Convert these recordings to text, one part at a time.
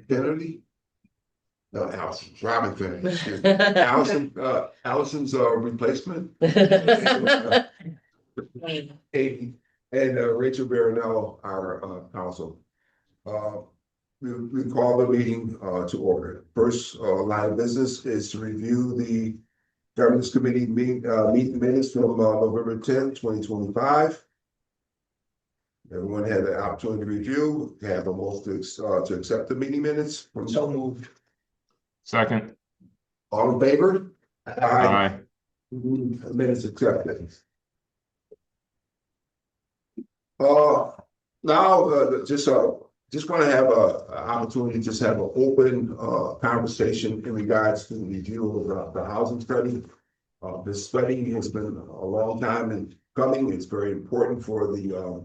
Kennedy? No, Allison, Robin Kennedy, excuse me. Allison's replacement. And Rachel Barinello, our counsel. We call the meeting to order. First line of business is to review the governance committee meeting minutes from November 10th, 2025. Everyone had the opportunity to review. Have a motion to accept the meeting minutes. So moved. Second. All in favor? Aye. Minutes accepted. Now, just want to have a opportunity to just have an open conversation in regards to the review of the housing study. This study has been a long time in coming. It's very important for the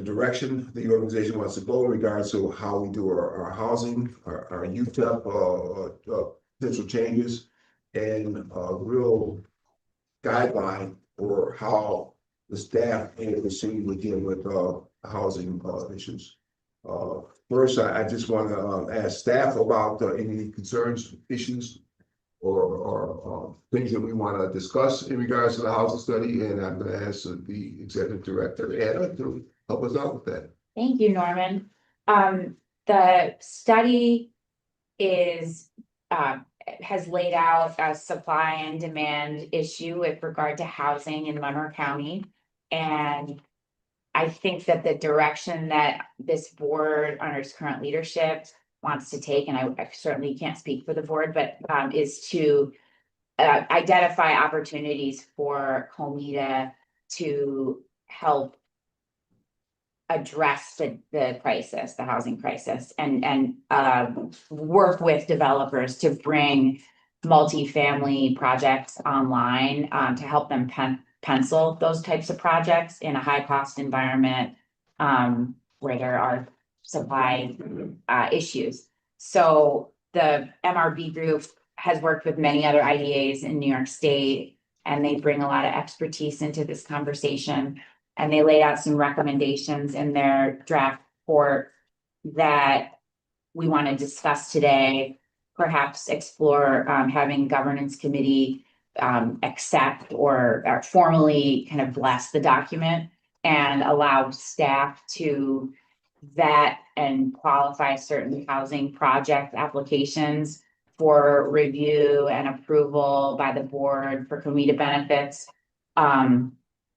direction the organization wants to go in regards to how we do our housing, our UTEP potential changes, and a real guideline for how the staff and proceed with dealing with housing issues. First, I just want to ask staff about any concerns, issues, or things that we want to discuss in regards to the housing study, and I'm going to ask the executive director, Anna, to help us out with that. Thank you, Norman. The study has laid out a supply and demand issue with regard to housing in Monroe County. And I think that the direction that this board under its current leadership wants to take, and I certainly can't speak for the board, but is to identify opportunities for COMIDA to help address the crisis, the housing crisis, and work with developers to bring multifamily projects online to help them pencil those types of projects in a high cost environment where there are supply issues. So the MRB group has worked with many other IDAs in New York State, and they bring a lot of expertise into this conversation. And they laid out some recommendations in their draft report that we want to discuss today, perhaps explore having governance committee accept or formally kind of bless the document and allow staff to vet and qualify certain housing project applications for review and approval by the board for COMIDA benefits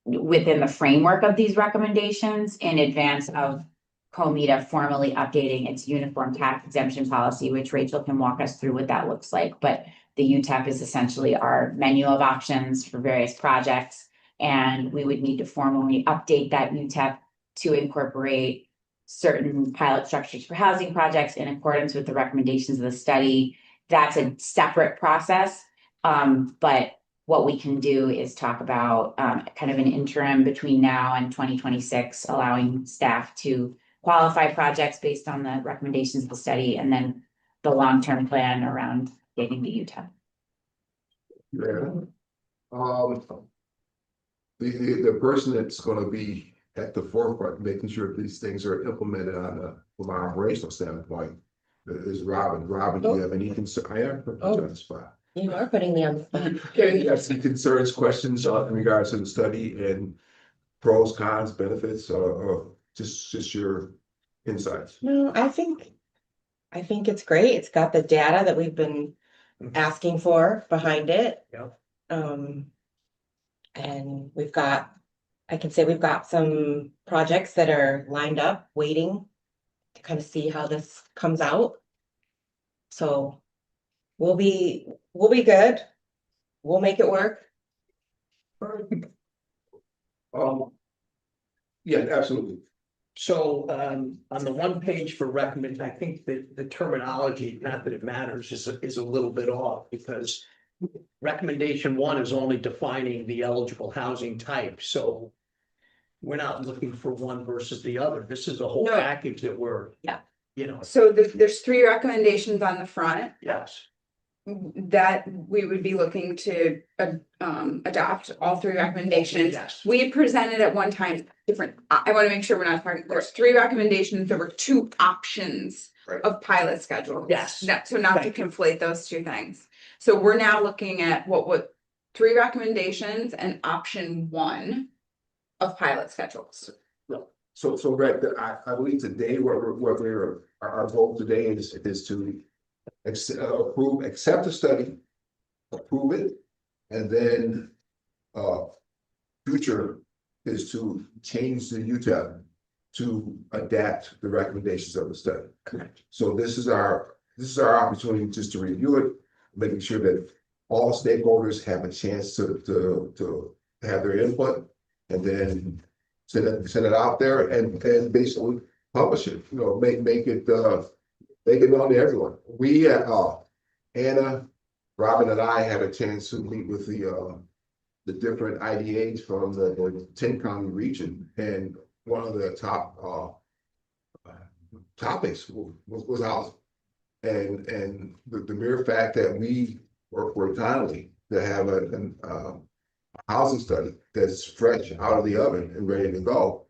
within the framework of these recommendations in advance of COMIDA formally updating its uniform tax exemption policy, which Rachel can walk us through what that looks like. But the UTEP is essentially our menu of options for various projects. And we would need to formally update that UTEP to incorporate certain pilot structures for housing projects in accordance with the recommendations of the study. That's a separate process. But what we can do is talk about kind of an interim between now and 2026, allowing staff to qualify projects based on the recommendations of the study, and then the long-term plan around getting the UTEP. Yeah. The person that's going to be at the forefront, making sure these things are implemented from an operational standpoint, is Robin. Robin, do you have any concern? I am putting you on the spot. You are putting me on the spot. You have some concerns, questions in regards to the study and pros, cons, benefits, or just your insights? No, I think it's great. It's got the data that we've been asking for behind it. Yep. And I can say we've got some projects that are lined up, waiting to kind of see how this comes out. So we'll be good. We'll make it work. Yeah, absolutely. So on the one page for recommend, I think that the terminology, not that it matters, is a little bit off, because recommendation 1 is only defining the eligible housing type. So we're not looking for one versus the other. This is a whole package that we're, So there's 3 recommendations on the front yes. that we would be looking to adopt all 3 recommendations. Yes. We presented at one time different, I wanna make sure we're not talking, there's 3 recommendations, there were 2 options. Right. Of pilot schedules. Yes. So not to Thank you. conflate those 2 things. So we're now looking at what would 3 recommendations and option 1 of pilot schedules. So Greg, I believe today, our goal today is to accept the study, approve it, and then, future is to change the UTEP to adapt the recommendations of the study. Correct. So this is our opportunity just to review it, making sure that all stakeholders have a chance to have their input, and then send it out there and basically publish it, make it known to everyone. We, Anna, Robin and I had a chance to meet with the different IDAs from the 10 county region, and one of the top topics was housing. And the mere fact that we were timely to have a housing study that's fresh out of the oven and ready to go.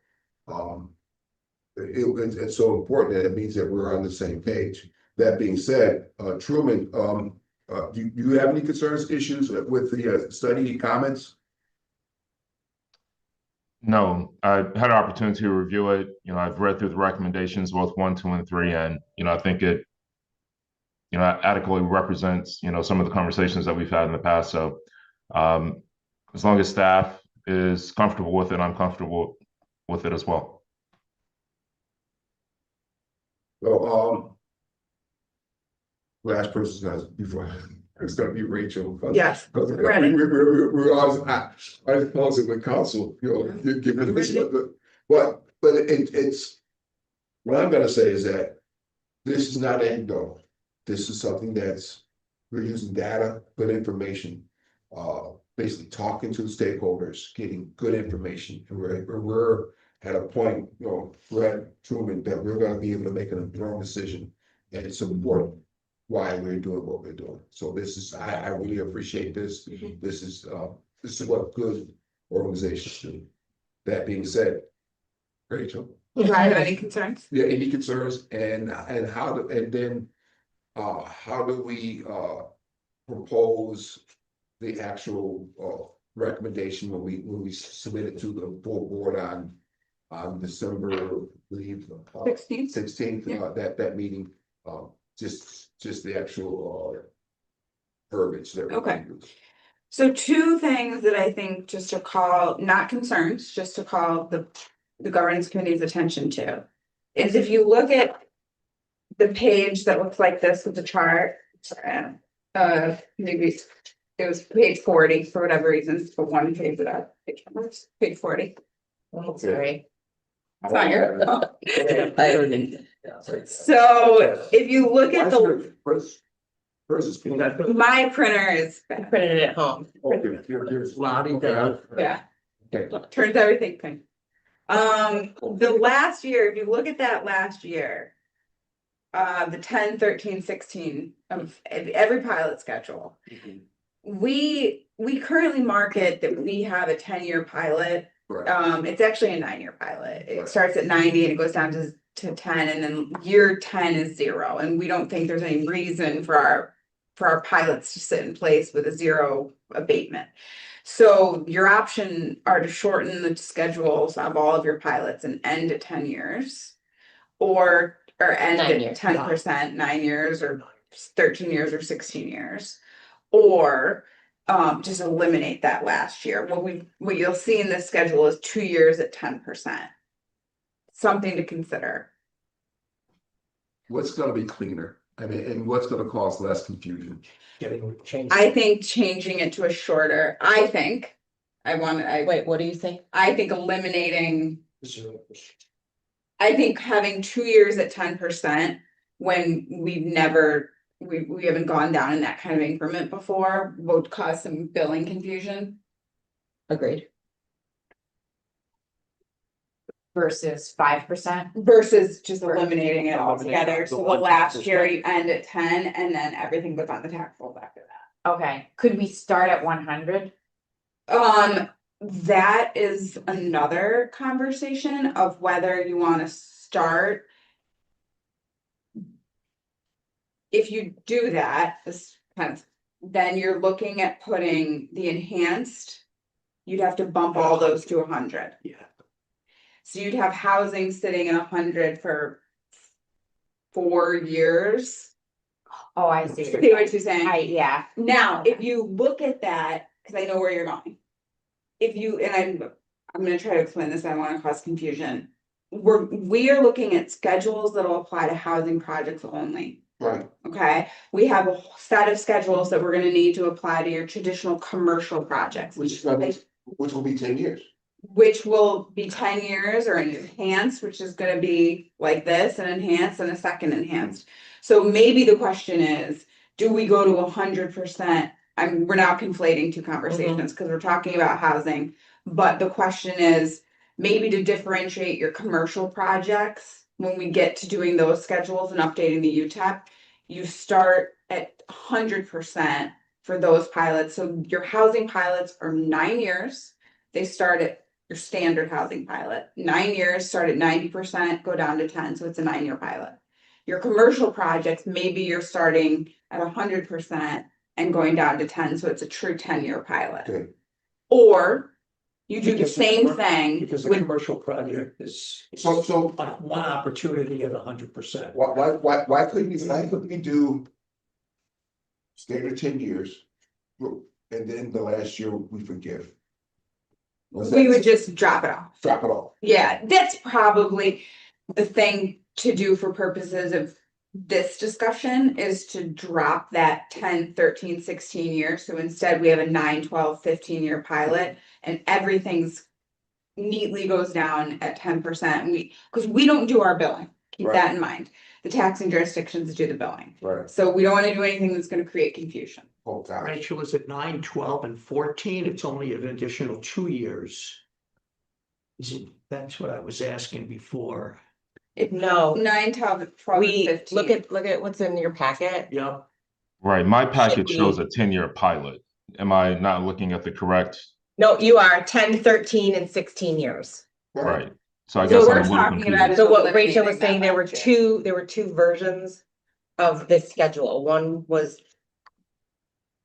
It's so important, that it means that we're on the same page. That being said, Truman, do you have any concerns, issues with the study comments? No, I had an opportunity to review it. I've read through the recommendations, both 1, 2, and 3, and, I think it, adequately represents, some of the conversations that we've had in the past. So, as long as staff is comfortable with it, I'm comfortable with it as well. So, last person's not before, it's gonna be Rachel. Yes, Because ready. we're always, I close it with council, given this, but it's, what I'm gonna say is that this is not end goal. This is something we're using data, good information, basically talking to the stakeholders, getting good information. And we're at a point, Brett, Truman, that we're gonna be able to make an informed decision and support why we're doing what we're doing. So this is, I really appreciate this. This is what good organizations do. That being said, Rachel, Do I have any concerns? yeah, any concerns, and how do we propose the actual recommendation when we submit it to the full board on December, I believe, 16th, Yeah. that meeting, just the actual verbiage that we're Okay. gonna use. So 2 things that I think just to call, not concerns, just to call the governance committee's attention to. Is if you look at the page that looks like this with the chart, maybe it was page 40 for whatever reasons, but one page it up, page 40. Oh, sorry. It's not your fault. I don't think. So if you look at First is. my printer is, I printed it at home. Okay, here's. Lottie down. yeah, Okay. turns everything pink. The last year, if you look at that last year, the 10, 13, 16 of every pilot schedule. We currently market that we have a 10-year pilot. Right. It's actually a 9-year pilot. It Right. starts at 90 and it goes down to 10, and then year 10 is 0. And we don't think there's any reason for our pilots to sit in place with a 0 abatement. So your option are to shorten the schedules of all of your pilots and end at 10 years. Or end 9 at years. 10%, 9 years, or 13 years, or 16 years. Or just eliminate that last year. What you'll see in this schedule is 2 years at 10%. Something to consider. What's gonna be cleaner? I mean, and what's gonna cause less confusion? Getting changed. I think changing it to a shorter, I think Wait, what do you think? I think eliminating, I think having 2 years at 10% when we haven't gone down in that kind of increment before would cause some billing confusion. Agreed. Versus 5%. Versus just eliminating it Eliminating altogether. the So the 1%. last year you end at 10 and then everything goes on the tax rolls after that. Okay, could we start at 100? that is another conversation of whether you wanna start. If you do that, this kind of, then you're looking at putting the enhanced. You'd have to bump all those to 100. Yeah. So you'd have housing sitting at 100 for 4 years. Oh, I see. See what you're saying? Yeah, Now, if you look at that, because I know where you're going. If you, and I'm gonna try to explain this, I don't wanna cause confusion. We are looking at schedules that'll apply to housing projects only. Right, Okay, we have a set of schedules that we're gonna need to apply to your traditional commercial projects. which will be 10 years. Which will be 10 years or an enhanced, which is gonna be like this, an enhanced and a second enhanced. So maybe the question is, do we go to 100%? We're now conflating two conversations because we're talking about housing. But the question is, maybe to differentiate your commercial projects, when we get to doing those schedules and updating the UTEP, you start at 100% for those pilots. So your housing pilots are 9 years. They start at your standard housing pilot. 9 years, start at 90%, go down to 10, so it's a 9-year pilot. Your commercial projects, maybe you're starting at 100% and going down to 10, so it's a true 10-year pilot. Okay. Or you do the Because same thing Because the with, commercial project is So one opportunity at 100%. why couldn't we do standard 10 years? And then the last year we forgive? we would just drop it off. Drop it off. Yeah, that's probably the thing to do for purposes of this discussion is to drop that 10, 13, 16 years. So instead we have a 9, 12, 15-year pilot and everything's neatly goes down at 10%. Because we don't do our billing. Keep Right. that in mind. The taxing jurisdictions do the billing. Right. So we don't want to do anything that's going to create confusion. Oh, God. Rachel is at 9, 12, and 14. It's only an additional 2 years. That's what I was asking before. No, 9, 12, 12, and we 15. look at what's in your packet. Yep. Right, my packet be- shows a 10-year pilot. Am I not looking at the correct? No, you are 10, 13, and 16 years. Right, so I So guess we're I'm a little talking confused. about it- So what eliminating Rachel was that saying, there were last year. two versions of this schedule. One was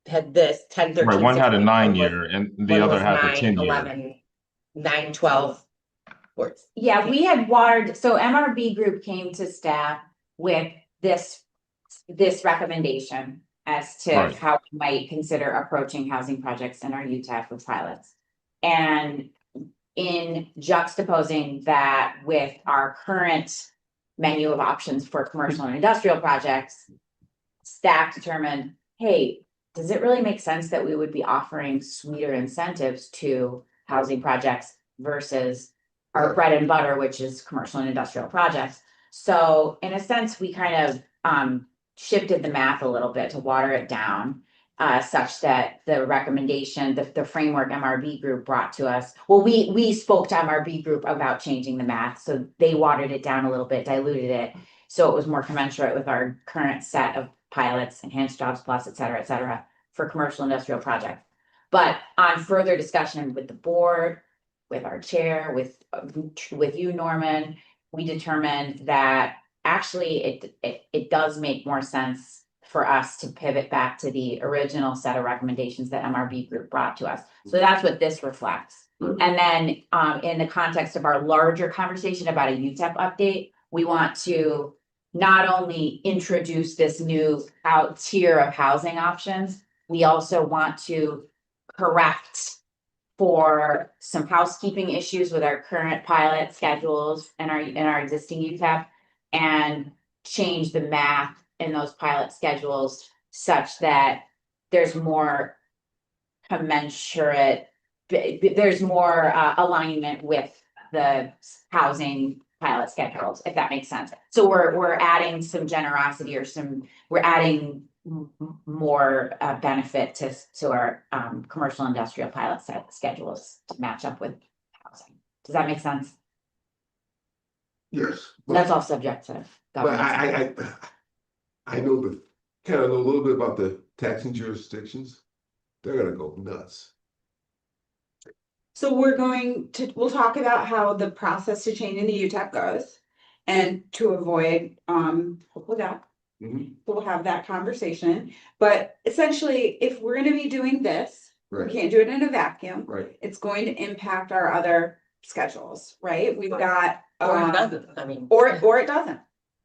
had this 10, 13, Right, one had a 16. 9-year and the One other was had the 9, 10-year. 11, 9, 12. yeah, we had watered, so MRB group came to staff with this recommendation as to Right. how we might consider approaching housing projects in our UTEP with pilots. And in juxtaposing that with our current menu of options for commercial and industrial projects, staff determined, hey, does it really make sense that we would be offering sweeter incentives to housing projects versus our bread and butter, which is commercial and industrial projects? So in a sense, we kind of shifted the math a little bit to water it down, such that the recommendation, the framework MRB group brought to us. Well, we spoke to MRB group about changing the math, so they watered it down a little bit, diluted it, so it was more commensurate with our current set of pilots, enhanced jobs plus, et cetera, for commercial industrial projects. But on further discussion with the board, with our chair, with you, Norman, we determined that actually it does make more sense for us to pivot back to the original set of recommendations that MRB group brought to us. So that's what this reflects. And then in the context of our larger conversation about a UTEP update, we want to not only introduce this new tier of housing options, we also want to correct for some housekeeping issues with our current pilot schedules and our existing UTEP, and change the math in those pilot schedules such that there's more commensurate, there's more alignment with the housing pilot schedules, if that makes sense. So we're adding some generosity or we're adding more benefit to our commercial industrial pilot schedules to match up with housing. Does that make sense? Yes. That's all subject to But government. I know kind of know a little bit about the taxing jurisdictions. They're gonna go nuts. So we'll talk about how the process to changing the UTEP goes. And to avoid, hopefully that, Mhm. we'll have that conversation. But essentially, if we're gonna be doing this, we Right, can't do it in a vacuum. right. It's going to impact our other schedules, right? We've got, Or it doesn't, I mean. or it doesn't.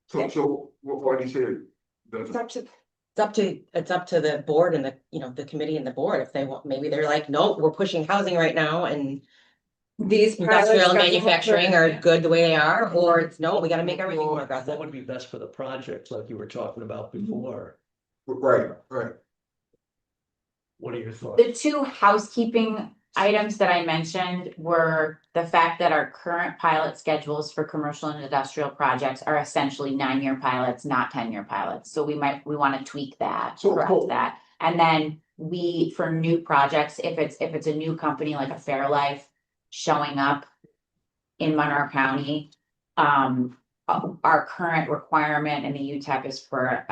So what do you say? It's up to, It's up to the board and the, you know, the committee and the board, if they want, maybe they're like, nope, we're pushing housing right now and these. pilots industrial and got to manufacturing happen. are good the way they are, or it's no, we gotta make everything more What aggressive. would be best for the project, like you were talking about before? Right, right. What are your thoughts? The two housekeeping items that I mentioned were the fact that our current pilot schedules for commercial and industrial projects are essentially 9-year pilots, not 10-year pilots. So we want to tweak that, So, correct cool. that. And then for new projects, if it's a new company like a Fairlife showing up in Monroe County, our current requirement in the UTEP is for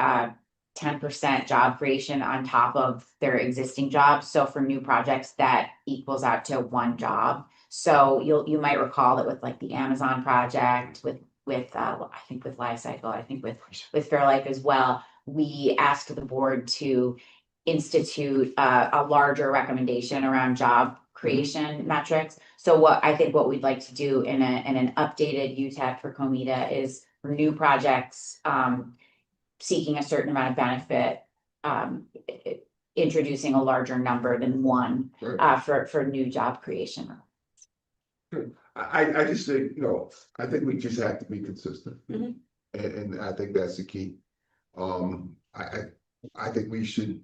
10% job creation on top of their existing jobs. So for new projects, that equals out to 1 job. So you might recall that with like the Amazon project, with I think with Lifecycle, I think with Fairlife as well, we asked the board to institute a larger recommendation around job creation metrics. So what we'd like to do in an updated UTEP for COMIDA is for new projects, seeking a certain amount of benefit, introducing a larger number than 1 Right. for new job creation. I just think, I think we just have to be consistent. Mhm. And I think that's the key. I think we should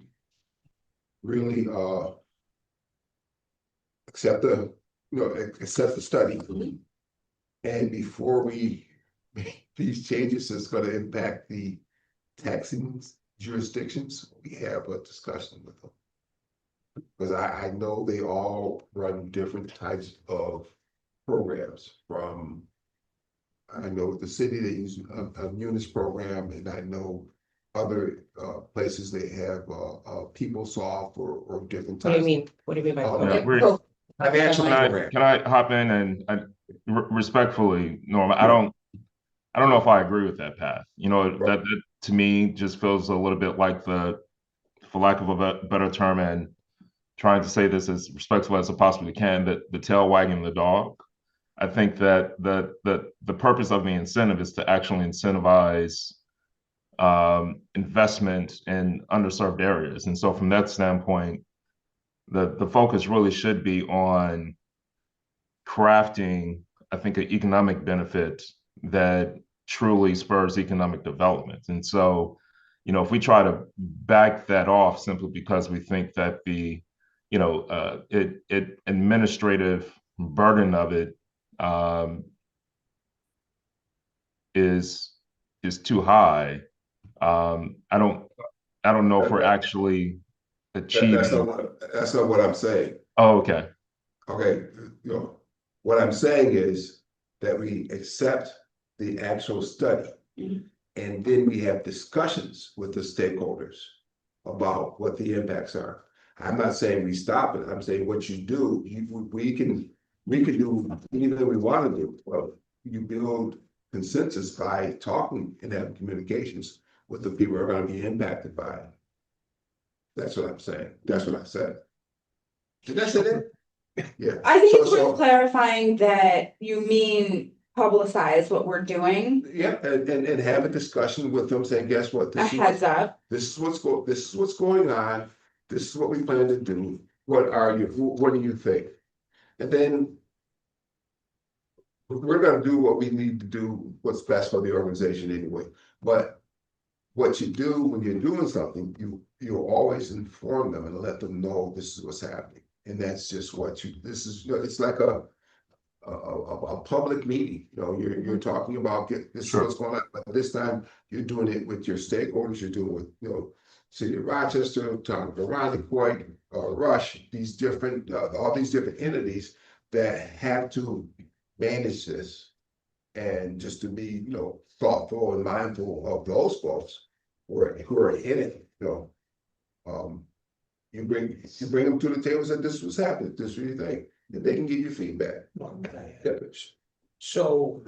really accept accept the study. Mhm. And before we make these changes, it's gonna impact the taxing jurisdictions, we have a discussion with them. Because I know they all run different types of programs from, I know the city, they use a Munis program, and I know other places they have PeopleSoft or different What do you types. mean? What do you mean by? Oh, Yeah, we're- Oh, Financial program. Can I hop in and respectfully, Norm, I don't know if I agree with that path. That to me just feels a little bit like for lack of a better term, and trying to say this as respectful as I possibly can, that the tail wagging the dog. I think that the purpose of the incentive is to actually incentivize investment in underserved areas. And so from that standpoint, the focus really should be on crafting, I think, an economic benefit that truly spurs economic development. And so, if we try to back that off simply because we think that the administrative burden of it is too high, I don't know if we're actually achieving. That's not what I'm saying. Oh, okay. Okay, what I'm saying is that we accept the actual study. Mhm. And then we have discussions with the stakeholders about what the impacts are. I'm not saying we stop it. I'm saying what you do, we can do anything we want to do. Well, you build consensus by talking and having communications with the people who are going to be impacted by it. That's what I'm saying. That's what I said. Did I say that? Yeah. I think it's So- worth clarifying that you mean publicize what we're doing, Yeah, and have a discussion with them, saying, guess what? a This is heads up. This is what's going on. This is what we plan to do. What do you think? And then we're gonna do what we need to do, what's best for the organization anyway. But what you do when you're doing something, you'll always inform them and let them know this is what's happening. And that's just it's like a public meeting. You're talking about this is what's going on, but this time you're doing it with your stakeholders. You're doing it with City of Rochester, talking to Ronnie Point, Rush, all these different entities that have to manage this, and just to be thoughtful and mindful of those folks who are in it. You bring them to the table and say, this was happening. This is what you think. They can give you feedback. Okay. Yeah. So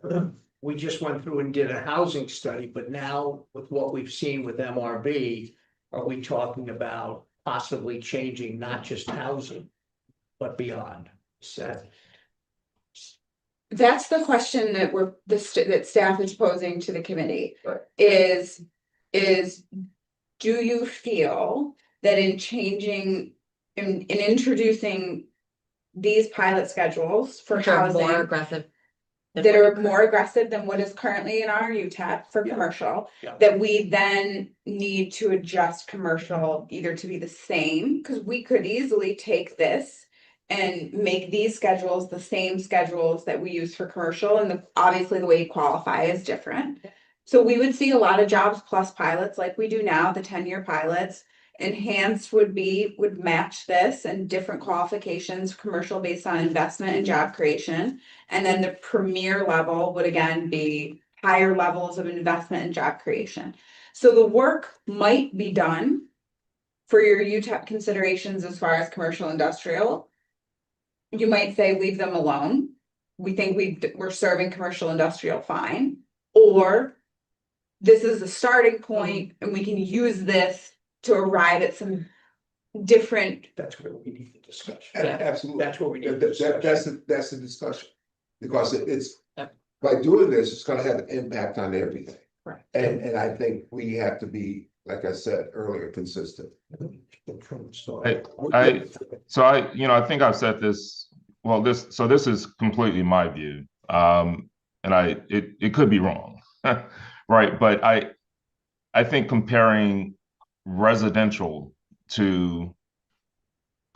we just went through and did a housing study, but now with what we've seen with MRB, are we talking about possibly changing not just housing, but beyond? So, That's the question that that staff is posing to the committee. Right. Is do you feel that in changing, in introducing these pilot schedules for Which are more housing aggressive. that are more aggressive than what is currently in our UTEP for Yeah. commercial, Yeah. that we then need to adjust commercial either to be the same, because we could easily take this and make these schedules the same schedules that we use for commercial, and obviously the way you qualify is different. So we would see a lot of jobs plus pilots like we do now, the 10-year pilots. Enhanced would match this, and different qualifications, commercial based on investment and job creation. And then the premier level would again be higher levels of investment and job creation. So the work might be done for your UTEP considerations as far as commercial industrial. You might say leave them alone. We think we're serving commercial industrial fine. Or this is the starting point and we can use this to arrive at some different. that's where we need the discussion. Absolutely. That's where we need the That's discussion. the discussion. Because it's, Yep. by doing this, it's gonna have an impact on everything. Right. And I think we have to be, like I said earlier, consistent. So I think I've said this, well, this is completely my view. And it could be wrong, right? But I think comparing residential to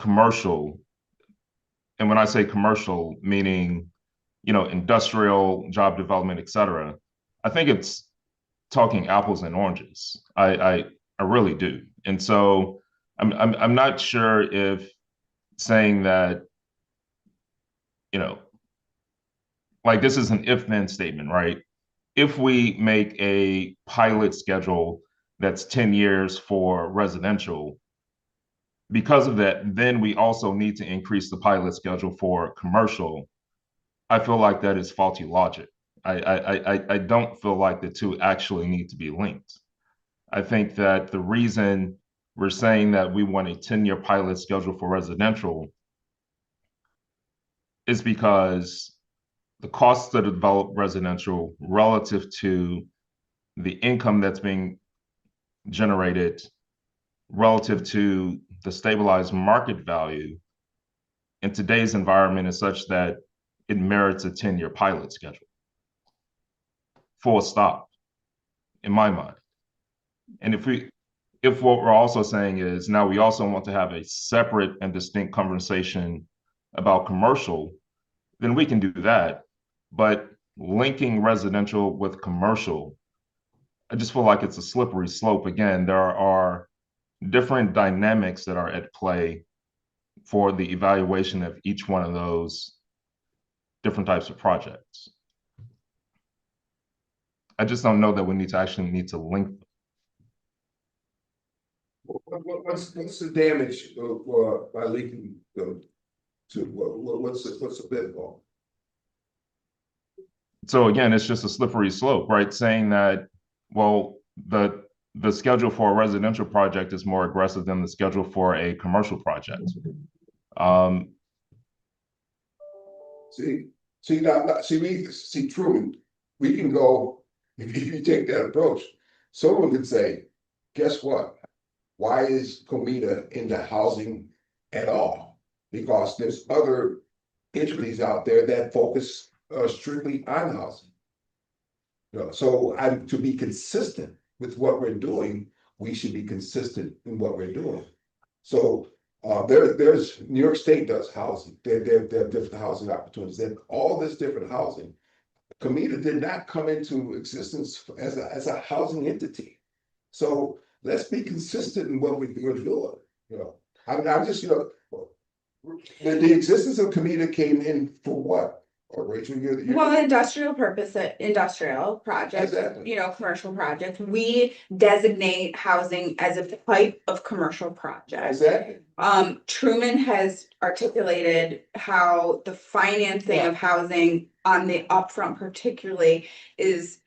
commercial, and when I say commercial, meaning, industrial, job development, et cetera, I think it's talking apples and oranges. I really do. And so I'm not sure if saying that, like this is an if-then statement, right? If we make a pilot schedule that's 10 years for residential, because of that, then we also need to increase the pilot schedule for commercial. I feel like that is faulty logic. I don't feel like the two actually need to be linked. I think that the reason we're saying that we want a 10-year pilot schedule for residential is because the costs to develop residential relative to the income that's being generated relative to the stabilized market value in today's environment is such that it merits a 10-year pilot schedule. Full stop, in my mind. And if what we're also saying is now we also want to have a separate and distinct conversation about commercial, then we can do that. But linking residential with commercial, I just feel like it's a slippery slope. Again, there are different dynamics that are at play for the evaluation of each one of those different types of projects. I just don't know that we need to link them. What's the damage by linking them to what's the pitfall? So again, it's just a slippery slope, right? Saying that, well, the schedule for a residential project is more aggressive than the schedule for a commercial project. See, Truman, we can go, if you take that approach, someone could say, guess what? Why is COMIDA into housing at all? Because there's other entities out there that focus strictly on housing. So to be consistent with what we're doing, we should be consistent in what we're doing. So there's New York State does housing. They have different housing opportunities. And all this different housing. COMIDA did not come into existence as a housing entity. So let's be consistent in what we're doing. I'm just, the existence of COMIDA came in for what? Or Rachel, Well, industrial purpose, industrial projects, Exactly. commercial projects, we designate housing as a type of commercial project. Exactly. Truman has articulated how the financing Yeah. of housing on the upfront particularly is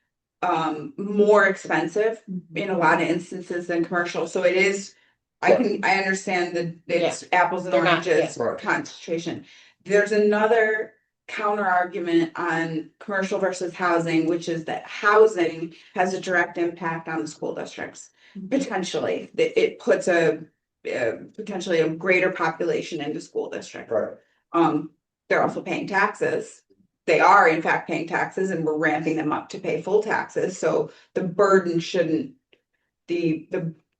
more expensive in a lot of instances than commercial, so it is. I understand that it's apples and They're not, oranges yeah. Right. concentration. There's another counter argument on commercial versus housing, which is that housing has a direct impact on the school districts. Potentially, it puts a potentially a greater population into school districts. Right. They're also paying taxes. They are in fact paying taxes, and we're ramping them up to pay full taxes. So the burden shouldn't, the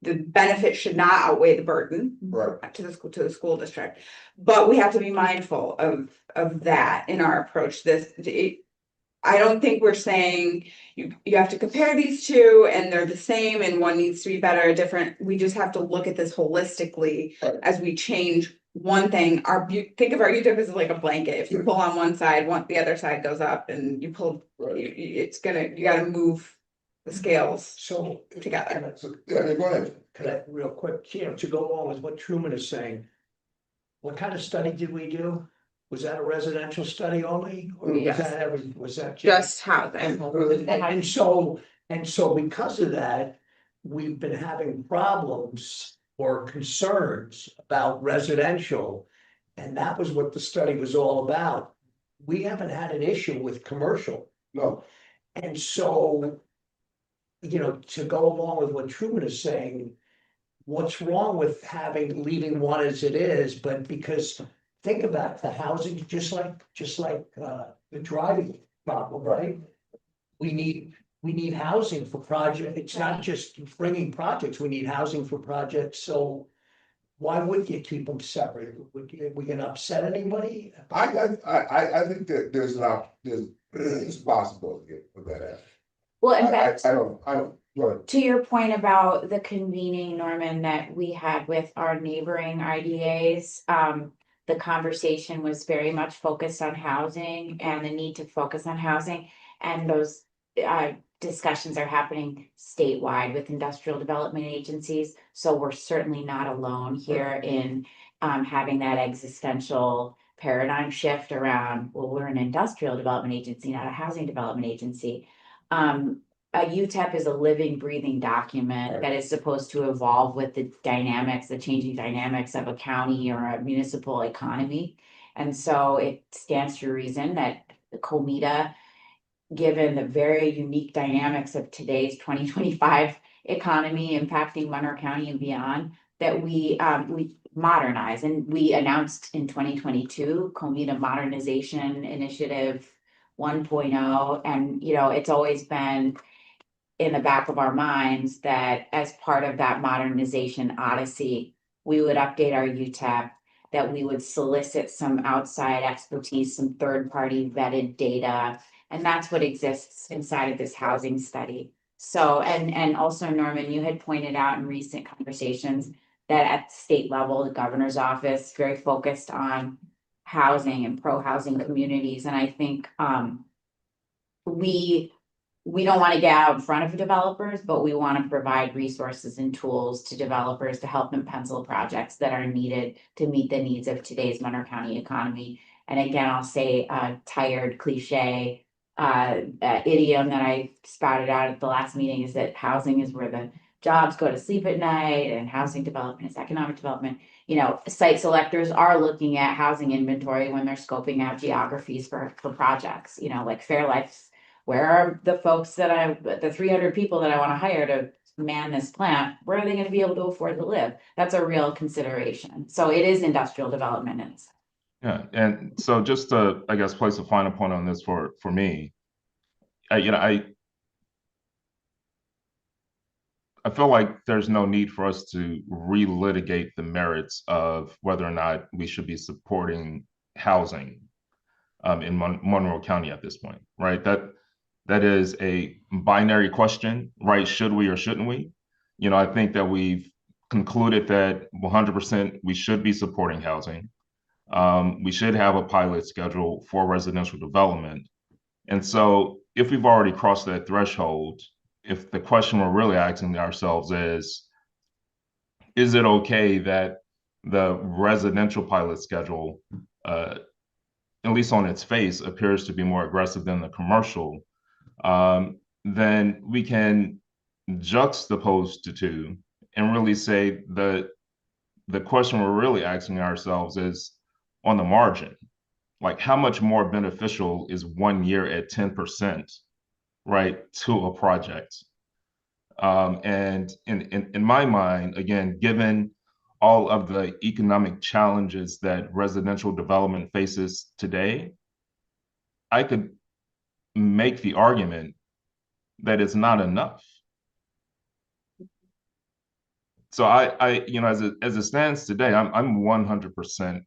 benefit should not outweigh the burden Right. to the school district. But we have to be mindful of that in our approach. I don't think we're saying you have to compare these two and they're the same and one needs to be better or different. We just have to look at this holistically as we change one thing. Think of our UTIP as like a blanket. If you pull on one side, the other side goes up, and you pull. Right. You got to move the scales So together. Yeah, go ahead. Could I, real quick, to go along with what Truman is saying, what kind of study did we do? Was that a residential study only? Or was Yes. that was that Just housing. and so because of that, we've been having problems or concerns about residential. And that was what the study was all about. We haven't had an issue with commercial. No. And so, to go along with what Truman is saying, what's wrong with leaving one as it is, but because think about the housing, just like the driving problem, right? We need housing for projects. It's not just bringing projects, we need housing for projects, so why would you keep them separate? We gonna upset anybody? I think that there's a possibility of that. Well, in fact, I don't, right. to your point about the convening, Norman, that we had with our neighboring IDAs, the conversation was very much focused on housing and the need to focus on housing. And those discussions are happening statewide with industrial development agencies. So we're certainly not alone here in having that existential paradigm shift around, well, we're an industrial development agency, not a housing development agency. A UTEP is a living, breathing document that is supposed to evolve with the changing dynamics of a county or a municipal economy. And so it stands to reason that the COMIDA, given the very unique dynamics of today's 2025 economy impacting Monroe County and beyond, that we modernize. And we announced in 2022 COMIDA Modernization Initiative 1.0. And, it's always been in the back of our minds that as part of that modernization odyssey, we would update our UTEP, that we would solicit some outside expertise, some third-party vetted data, and that's what exists inside of this housing study. So, and also, Norman, you had pointed out in recent conversations that at the state level, the governor's office very focused on housing and pro-housing communities, and I think we don't want to get out in front of developers, but we want to provide resources and tools to developers to help them pencil projects that are needed to meet the needs of today's Monroe County economy. And again, I'll say a tired cliche idiom that I spouted out at the last meeting is that housing is where the jobs go to sleep at night, and housing development is economic development. Site selectors are looking at housing inventory when they're scoping out geographies for projects, like Fairlife's. Where are the folks the 300 people that I want to hire to man this plant? Where are they going to be able to afford to live? That's a real consideration. So it is industrial development. Yeah, and so just to, I guess, place a final point on this for me, I feel like there's no need for us to relitigate the merits of whether or not we should be supporting housing in Monroe County at this point, right? That is a binary question, right? Should we or shouldn't we? I think that we've concluded that 100% we should be supporting housing. We should have a pilot schedule for residential development. And so if we've already crossed that threshold, if the question we're really asking ourselves is it okay that the residential pilot schedule, at least on its face, appears to be more aggressive than the commercial, then we can juxtapose the two and really say that the question we're really asking ourselves is on the margin, like how much more beneficial is 1 year at 10%, right, to a project? And in my mind, again, given all of the economic challenges that residential development faces today, I could make the argument that it's not enough. So as it stands today, I'm 100%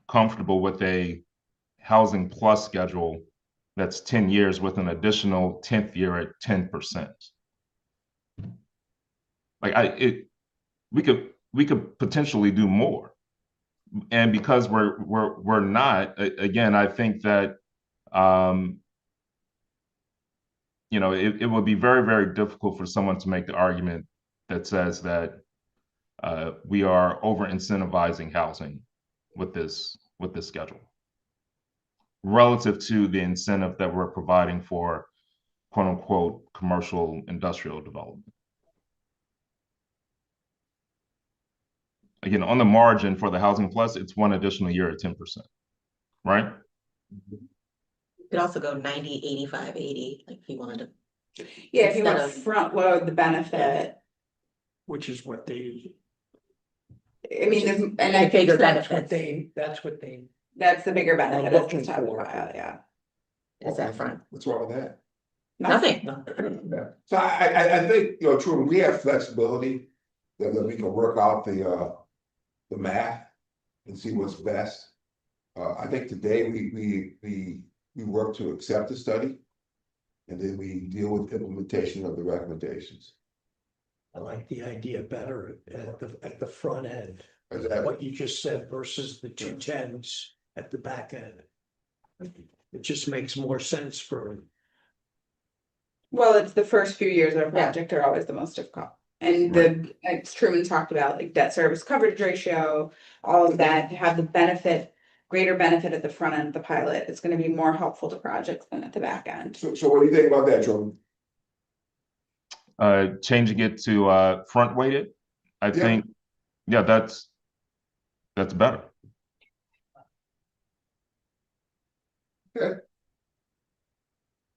comfortable with a housing plus schedule that's 10 years with an additional 10th year at 10%. Like we could potentially do more. And because we're not, again, I think that it would be very, very difficult for someone to make the argument that says that we are over incentivizing housing with this schedule relative to the incentive that we're providing for quote unquote commercial industrial development. Again, on the margin for the housing plus, it's one additional year at 10%, right? You could also go 90, 85, 80, like if you wanted to. Yeah, if you want to Instead of- front load the benefit, Which is what they, I mean, and I I think figure that's benefits. that's what they. that's the bigger benefit Are of this looking type of for. file, yeah. Is that front? What's wrong with that? Nothing. Yeah. So I think, true, we have flexibility that we can work out the math and see what's best. I think today we work to accept the study and then we deal with implementation of the recommendations. I like the idea better at the front end, Exactly. what you just said versus the 210s at the back end. It just makes more sense for. Well, it's the first few years of a project are always the most difficult. And as Truman talked about, like debt service coverage ratio, all of that, to have the benefit, greater benefit at the front end of the pilot, it's gonna be more helpful to projects than at the back end. So what do you think about that, Jordan? Changing it to front weighted, I think, yeah, that's better. Okay.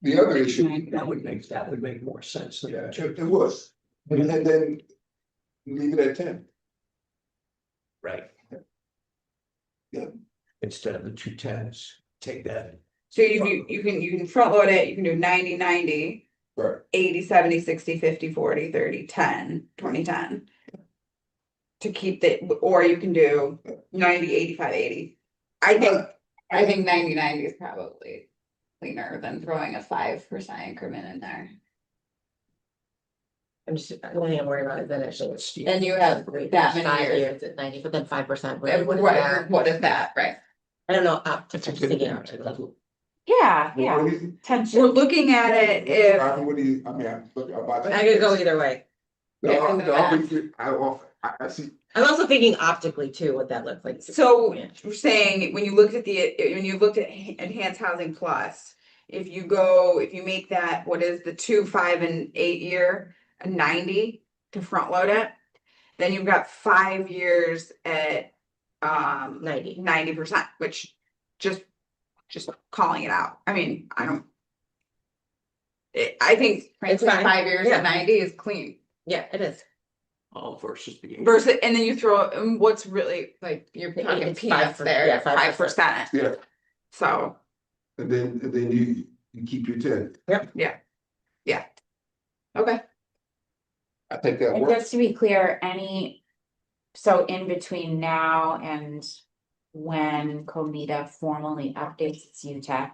The other issue, That would make more sense. Than yeah, the two. it was, and then leave it at 10. Right. Yeah. Instead of the 210s, take that. So you can front load it, you can do 90, 90, Right. 80, 70, 60, 50, 40, 30, 10, 20, 10. To keep the, or you can do 90, 85, 80. I think 90, 90 is probably cleaner than throwing a 5% increment in there. I'm just, the only thing I'm worried about is that actually. And you have that many 5 years. years at 90, but then 5%. Right, what is that, right? I don't know, I'm just thinking optically. Yeah, What yeah, do you- tension. We're looking at it if, Robin, what do you, I mean, I'm looking about. I could go either way. I see. I'm also thinking optically too, what that looks like. so Yeah. we're saying, when you looked at enhanced housing plus, if you make that, what is the 2, 5, and 8 year, a 90 to front load it, then you've got 5 years at 90. 90%, which just calling it out. I mean, I think frankly, fine. 5 years Yeah. at 90 is clean. Yeah, it is. Oh, versus the. Versus, and then you throw, and what's really, like, you're talking It's peanuts 5%, there, yeah, 5%. Yeah, So, and then you keep your 10. okay. I think that And works. just to be clear, so in between now and when COMIDA formally updates its UTEP,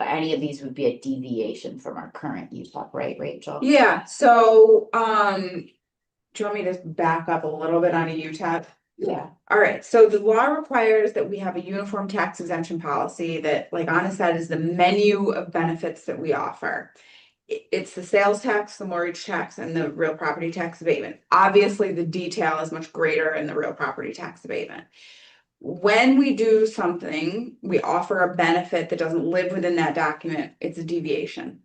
any of these would be a deviation from our current UTEP, right, Rachel? Yeah, so, do you want me to back up a little bit on a UTEP? Yeah, all right, so the law requires that we have a uniform tax exemption policy that, like Anna said, is the menu of benefits that we offer. It's the sales tax, the mortgage tax, and the real property tax abatement. Obviously, the detail is much greater in the real property tax abatement. When we do something, we offer a benefit that doesn't live within that document, it's a deviation.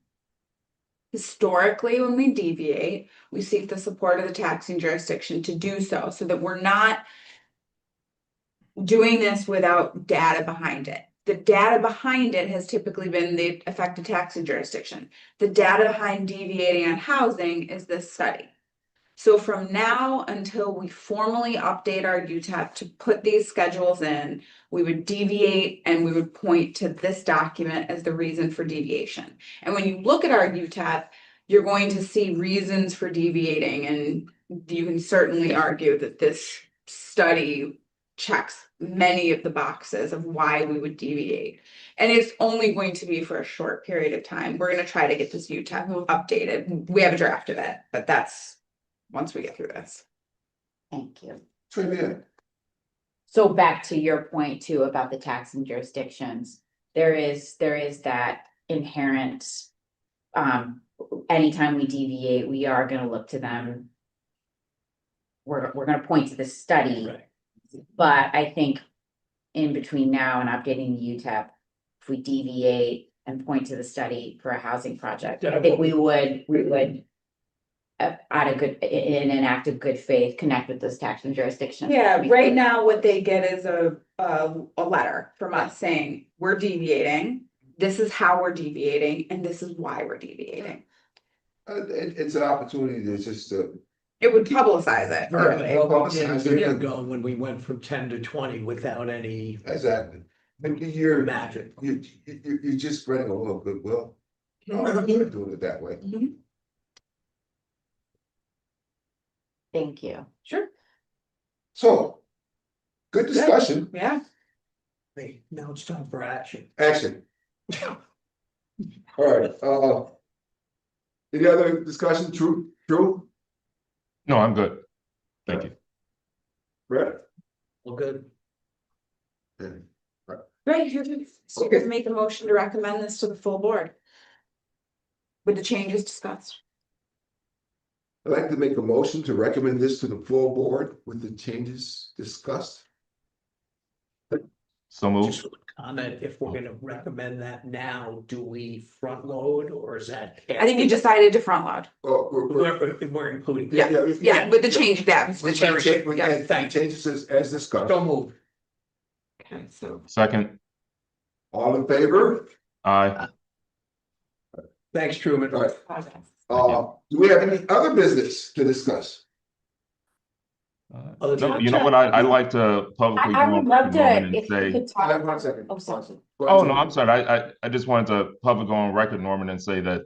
Historically, when we deviate, we seek the support of the taxing jurisdiction to do so, so that we're not doing this without data behind it. The data behind it has typically been the effective taxing jurisdiction. The data behind deviating on housing is this study. So from now until we formally update our UTEP to put these schedules in, we would deviate and we would point to this document as the reason for deviation. And when you look at our UTEP, you're going to see reasons for deviating, and you can certainly argue that this study checks many of the boxes of why we would deviate. And it's only going to be for a short period of time. We're going to try to get this UTEP updated. We have a draft of it, but that's once we get through this. Thank you. Trivia. So back to your point too about the taxing jurisdictions, there is that inherent, anytime we deviate, we are gonna look to them. We're gonna point to the study, Right. but I think in between now and updating the UTEP, if we deviate and point to the study for a housing project, I think we would in an act of good faith, connect with those taxing jurisdictions. Yeah, right now what they get is a letter from us saying, we're deviating, this is how we're deviating, and this is why we're deviating. It's an opportunity to just, It would publicize it early. A year ago, when we went from 10 to 20 without any exactly. And you're, magic. you're just spreading a little goodwill. You're doing it that way. Mhm. Thank you. Sure, So, good discussion, yeah. Hey, now it's time for action. action. All right, any other discussion, Drew, No, I'm good. Thank you. Brett? Well, good. Right, so you're gonna make a motion to recommend this to the full board. With the changes discussed. I'd like to make a motion to recommend this to the full board with the changes discussed. So moved. Just a comment, if we're gonna recommend that now, do we front load or is that? I think you decided to front load. Oh, We're including. Yeah, with the change, yeah. We the change, yeah. changes as discussed. Don't move. Okay, so. Second, All in favor? aye. Thanks, Truman. All right. Do we have any other business to discuss? No, you know what, I'd like to publicly. I go would on love record, to, Norman, and if say- you could talk. 1 second. Oh, sorry. Oh, no, I'm sorry. I just wanted to publicly go on record, Norman, and say that,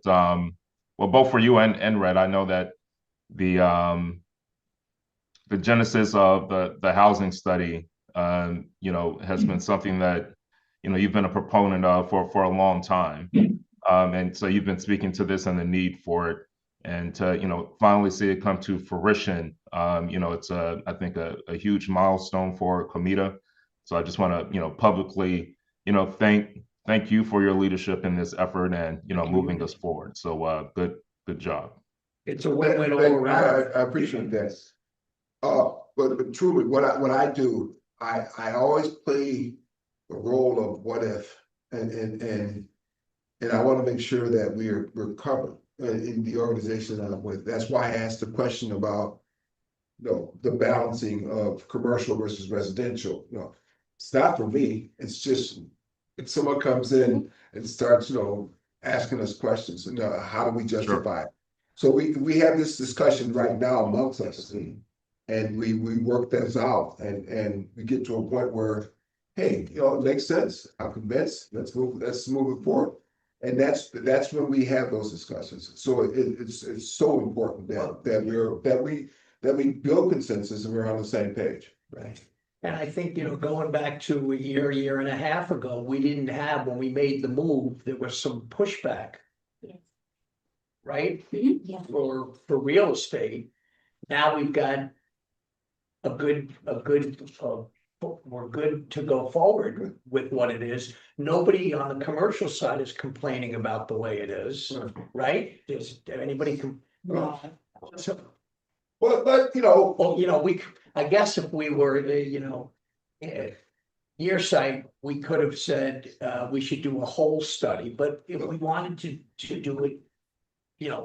well, both for you and Red, I know that the genesis of the housing study, has been something that, you've been a proponent of for a long time. And so you've been speaking to this and the need for it, and to, finally see it come to fruition. It's I think a huge milestone for COMIDA. So I just want to, publicly, thank you for your leadership in this effort and, moving us forward. So good job. It's a win-win all around. I appreciate that. But truly, what I do, I always play the role of what if, and I want to make sure that we're covered in the organization that I'm with. That's why I asked the question about, the balancing of commercial versus residential. It's not for me. It's just if someone comes in and starts, asking us questions, how do we justify it? So we have this discussion right now amongst us, and we work this out, and we get to a point where, hey, it makes sense. I'm convinced. Let's move it forward. And that's when we have those discussions. So it's so important that we build consensus and we're on the same page. Right. And I think, going back to a year and a half ago, we didn't have, when we made the move, there was some pushback. Yes. Right? Yeah. For real estate. Now we've got we're good to go forward with what it is. Nobody on the commercial side is complaining about the way it is, right? Is anybody? No. So, But, you know, well, I guess if we were, your site, we could have said, we should do a whole study, but if we wanted to do it,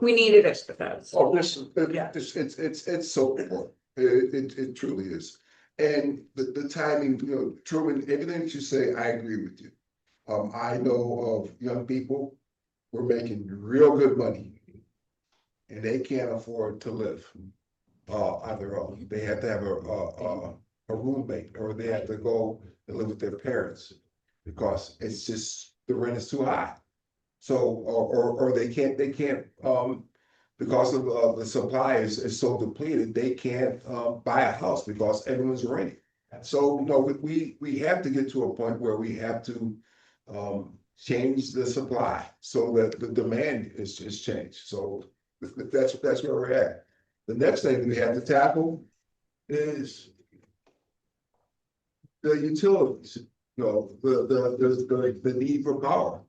We needed it for those. oh, this, Yeah. it's so important. It truly is. And the timing, Truman, everything that you say, I agree with you. I know of young people who are making real good money and they can't afford to live on their own. They have to have a roommate, or they have to go and live with their parents because it's just, the rent is too high. So, or they can't, because of the supply is so depleted, they can't buy a house because everyone's renting. So, we have to get to a point where we have to change the supply so that the demand is changed. So that's where we're at. The next thing we have to tackle is the utilities, the need for power.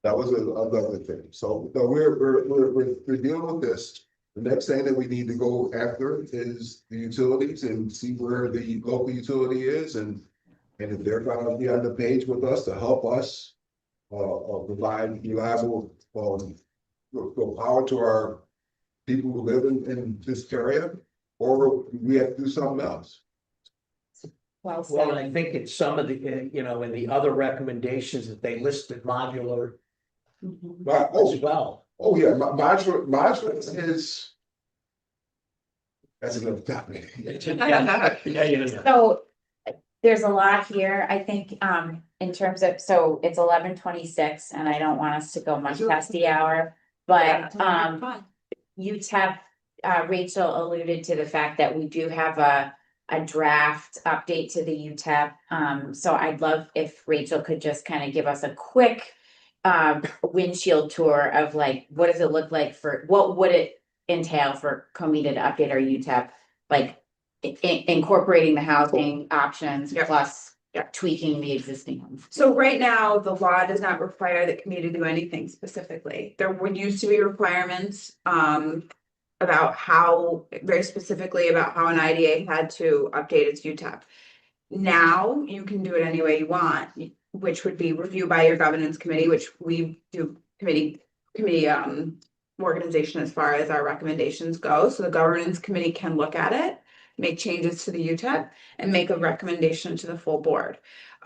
That was another thing. So no, we're dealing with this. The next thing that we need to go after is the utilities and see where the local utility is, and if they're gonna be on the page with us to help us provide reliable power to our people who live in this area, or we have to do something else. Well well, I said. think it's some of the, in the other recommendations that they listed modular But, as well. oh yeah, modular is, that's another topic. Yeah. So there's a lot here, I think, in terms of, so it's 11:26 and I don't want us to go much past the hour. But UTEP, Rachel alluded to the fact that we do have a draft update to the UTEP. So I'd love if Rachel could just kind of give us a quick windshield tour of like, what does it look like what would it entail for COMIDA to update our UTEP? Like incorporating the housing options Yep. plus Yep. tweaking the existing ones. So right now, the law does not require the committee to do anything specifically. There would used to be requirements about very specifically about how an IDA had to update its UTEP. Now you can do it any way you want, which would be reviewed by your governance committee, which we do committee organization as far as our recommendations go. So the governance committee can look at it, make changes to the UTEP, and make a recommendation to the full board.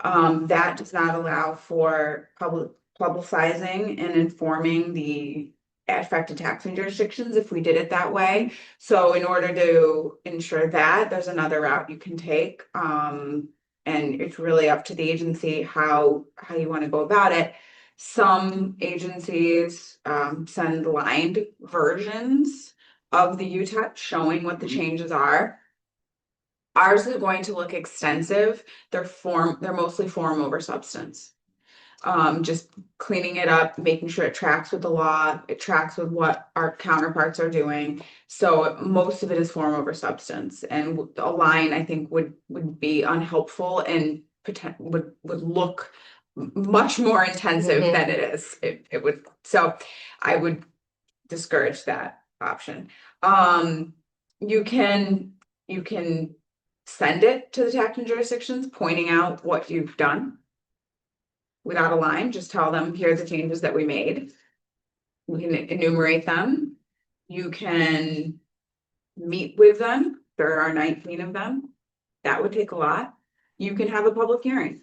That does not allow for publicizing and informing the affected taxing jurisdictions if we did it that way. So in order to ensure that, there's another route you can take. And it's really up to the agency how you want to go about it. Some agencies send lined versions of the UTEP showing what the changes are. Ours is going to look extensive. They're mostly form over substance. Just cleaning it up, making sure it tracks with the law, it tracks with what our counterparts are doing. So most of it is form over substance, and a line I think would be unhelpful and would look much more intensive than it is. It would, so I would discourage that option. You can send it to the taxing jurisdictions, pointing out what you've done. Without a line, just tell them, here are the changes that we made. We can enumerate them. You can meet with them. There are 19 of them. That would take a lot. You can have a public hearing.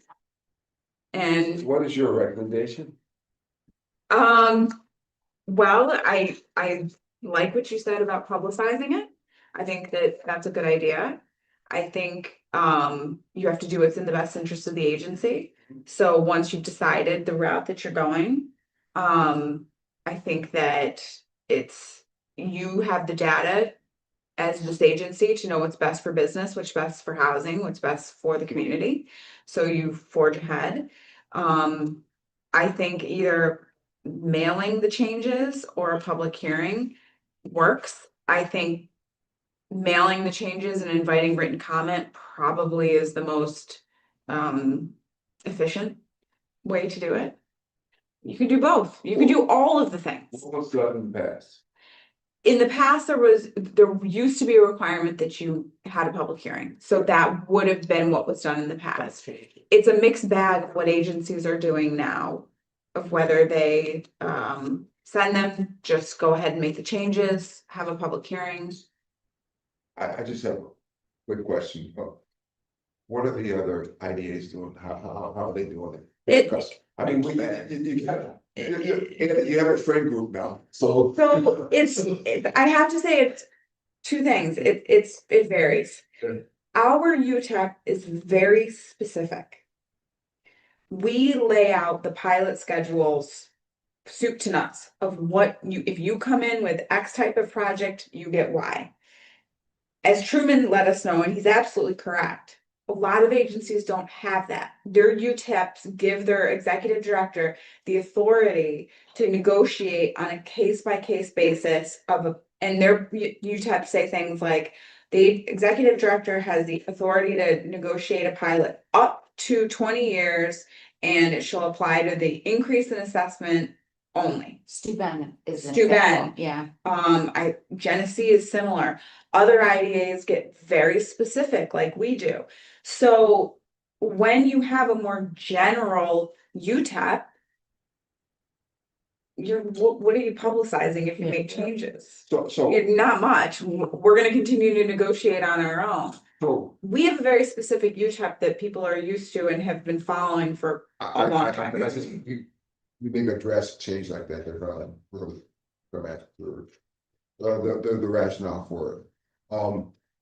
And What is your recommendation? well, I like what you said about publicizing it. I think that that's a good idea. I think you have to do what's in the best interest of the agency. So once you've decided the route that you're going, I think that you have the data as this agency to know what's best for business, what's best for housing, what's best for the community. So you forge ahead. I think either mailing the changes or a public hearing works. I think mailing the changes and inviting written comment probably is the most efficient way to do it. You can do both. You can do all of the things. What was done in the past? In the past, there used to be a requirement that you had a public hearing. So that would have been what was done in the past. It's a mixed bag of what agencies are doing now, of whether they send them, just go ahead and make the changes, have a public hearing. I just have a quick question. What are the other IDAs doing? How are they doing it? Because, I mean, you have a friend group now, so. So I have to say it's two things. It varies. Sure. Our UTEP is very specific. We lay out the pilot schedules, soup to nuts, of what if you come in with X type of project, you get Y. As Truman let us know, and he's absolutely correct, a lot of agencies don't have that. Their UTEPs give their executive director the authority to negotiate on a case-by-case basis and their UTEPs say things like, the executive director has the authority to negotiate a pilot up to 20 years, and it shall apply to the increase in assessment only. Steuben is an Steuben. example, yeah. Genesee is similar. Other IDAs get very specific like we do. So when you have a more general UTEP, what are you publicizing if you make changes? So, Not much. We're gonna continue to negotiate on our own. so We have a very specific UTEP that people are used to and have been following for a long time. You make a drastic change like that, they're really dramatic. The rationale for it.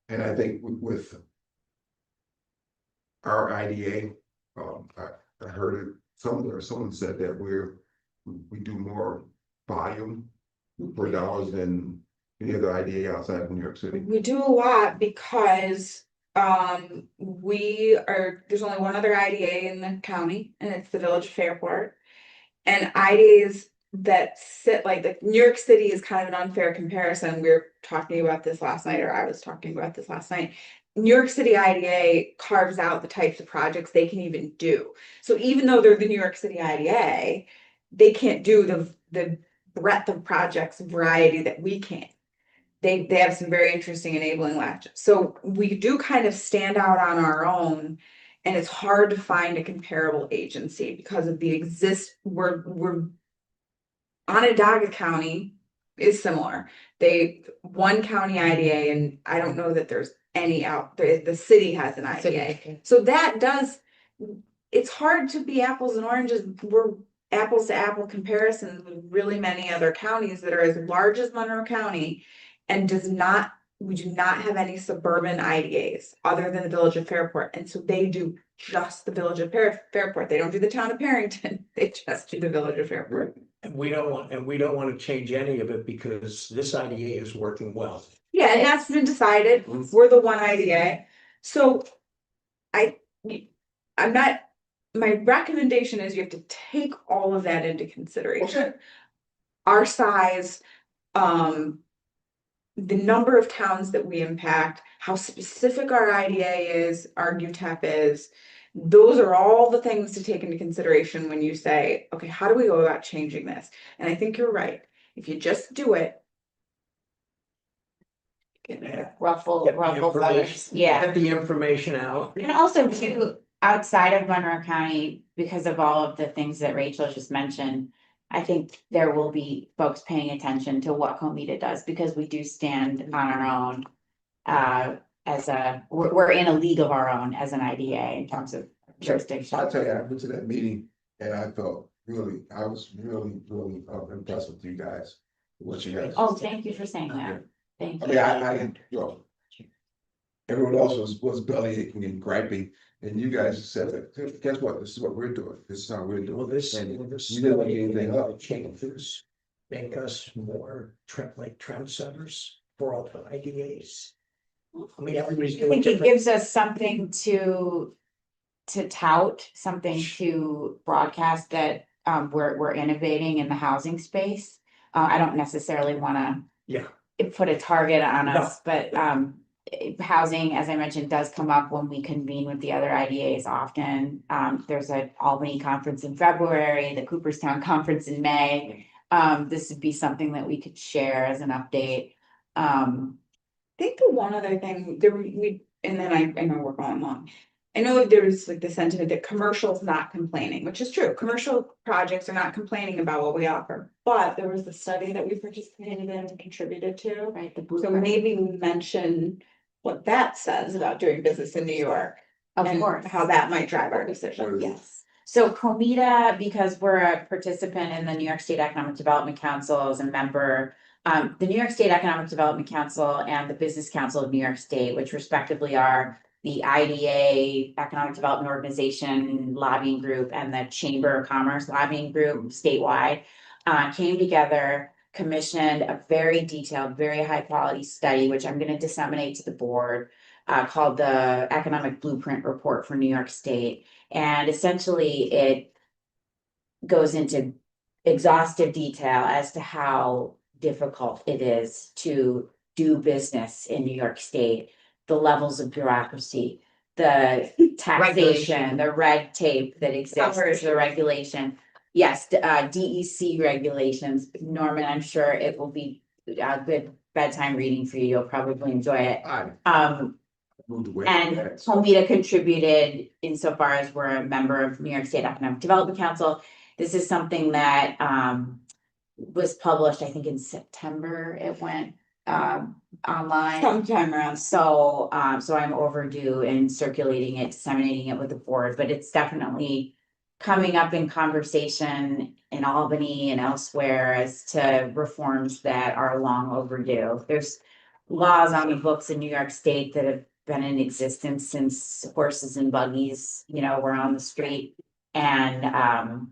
And I think with our IDA, I heard it, someone said that we do more volume per dollars than any other IDA outside of New York City. We do a lot because there's only one other IDA in the county, and it's the Village of Fairport. And IDAs that sit like New York City is kind of an unfair comparison. We were talking about this last night, or I was talking about this last night. New York City IDA carves out the types of projects they can even do. So even though they're the New York City IDA, they can't do the breadth of projects variety that we can. They have some very interesting enabling latches. So we do kind of stand out on our own, and it's hard to find a comparable agency because of we're Onondaga County is similar. One county IDA, and I don't know that there's any out there. The city has an IDA. So it's hard to be apples and oranges. We're apples to apple comparisons with really many other counties that are as large as Monroe County, and we do not have any suburban IDAs other than the Village of Fairport. And so they do just the Village of Fairport. They don't do the town of Perrington. They just do the Village of Fairport. And we don't want to change any of it because this IDA is working well. Yeah, it has been decided. We're the one IDA. So my recommendation is you have to take all of that into consideration. Okay. Our size, the number of towns that we impact, how specific our IDA is, our UTEP is. Those are all the things to take into consideration when you say, okay, how do we go about changing this? And I think you're right. If you just do it. Ruffle feathers, yeah. Get the information out. And also too, outside of Monroe County, because of all of the things that Rachel just mentioned, I think there will be folks paying attention to what COMIDA does, because we do stand on our own. We're in a league of our own as an IDA in terms of jurisdiction. I'll tell you, I went to that meeting and I was really impressed with you guys. What you guys. Oh, thank you for saying that. Thank I you. mean, everyone else was belly aching and griping, and you guys said, guess what? This is what we're doing. This is how we're doing. Well, this You didn't like anything up. changes make us more trendsetters for all the IDAs. I mean, everybody's I doing think it different. gives us something to tout, something to broadcast that we're innovating in the housing space. I don't necessarily want to Yeah. put a target on us, but housing, as I mentioned, does come up when we convene with the other IDAs often. There's an Albany conference in February, the Cooperstown conference in May. This would be something that we could share as an update. I think the one other thing there and then I know we're going long. I know like there was like the sentiment that commercial's not complaining, which is true. Commercial projects are not complaining about what we offer. But there was the study that we participated in and contributed to. Right, the So blueprint, maybe we mention what that says about doing business in New York. of and course. How that might drive our decision. Yes. So COMIDA, because we're a participant in the New York State Economic Development Council as a member, the New York State Economic Development Council and the Business Council of New York State, which respectively are the IDA Economic Development Organization lobbying group and the Chamber of Commerce lobbying group statewide, came together, commissioned a very detailed, very high quality study, which I'm going to disseminate to the board, called the Economic Blueprint Report for New York State. And essentially it goes into exhaustive detail as to how difficult it is to do business in New York State, the levels of bureaucracy, the taxation, the red tape that exists, the regulation. Yes, DEC regulations. Norman, I'm sure it will be a good bedtime reading for you. You'll probably enjoy it. And COMIDA contributed insofar as we're a member of New York State Economic Development Council. This is something that was published, I think in September, it went online. Sometime around. So I'm overdue in circulating it, disseminating it with the board, but it's definitely coming up in conversation in Albany and elsewhere as to reforms that are long overdue. There's laws on the books in New York State that have been in existence since horses and buggies, were on the street. And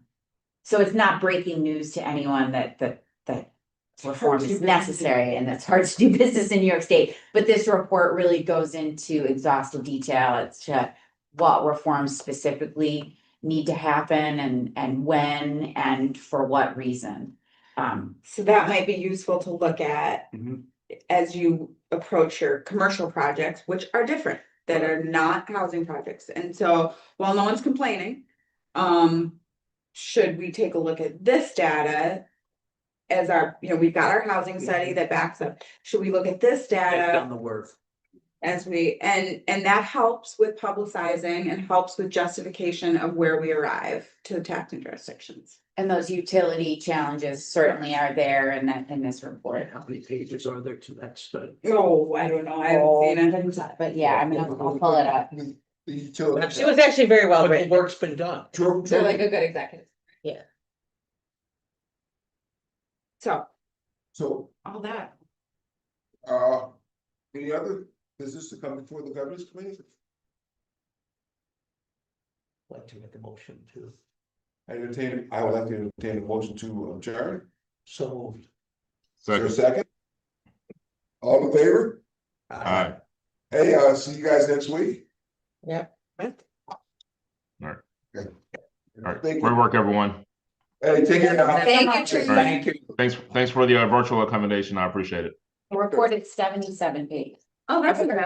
so it's not breaking news to anyone that reform is necessary and it's hard to do business in New York State. But this report really goes into exhaustive detail as to what reforms specifically need to happen and when and for what reason. So that might be useful to look at as you approach your commercial projects, which are different, that are not housing projects. And so while no one's complaining, should we take a look at this data as our, we've got our housing study that backs up. Should we look at this I've data done the work. as and that helps with publicizing and helps with justification of where we arrive to the taxing jurisdictions. And those utility challenges certainly are there in this report. How many pages are there to that study? Oh, I don't know. I haven't seen it. But yeah, I mean, I'll pull it up. The utility. It was actually very well But the written. work's been done. True, They're true. like a good executive. Yeah. So So, all that. any other business to come before the governance committee? I'd like to make a motion to, I would like to entertain a motion to adjourn. so. Is there a Second. second? All in favor? Aye. Hey, see you guys next week. Yep. All right. Thank Great you. work, everyone. Hey, take care now. Thank you, All Teresa. right. Thanks for the virtual accommodation. I appreciate it. The report is 77 pages. Oh, that's a good.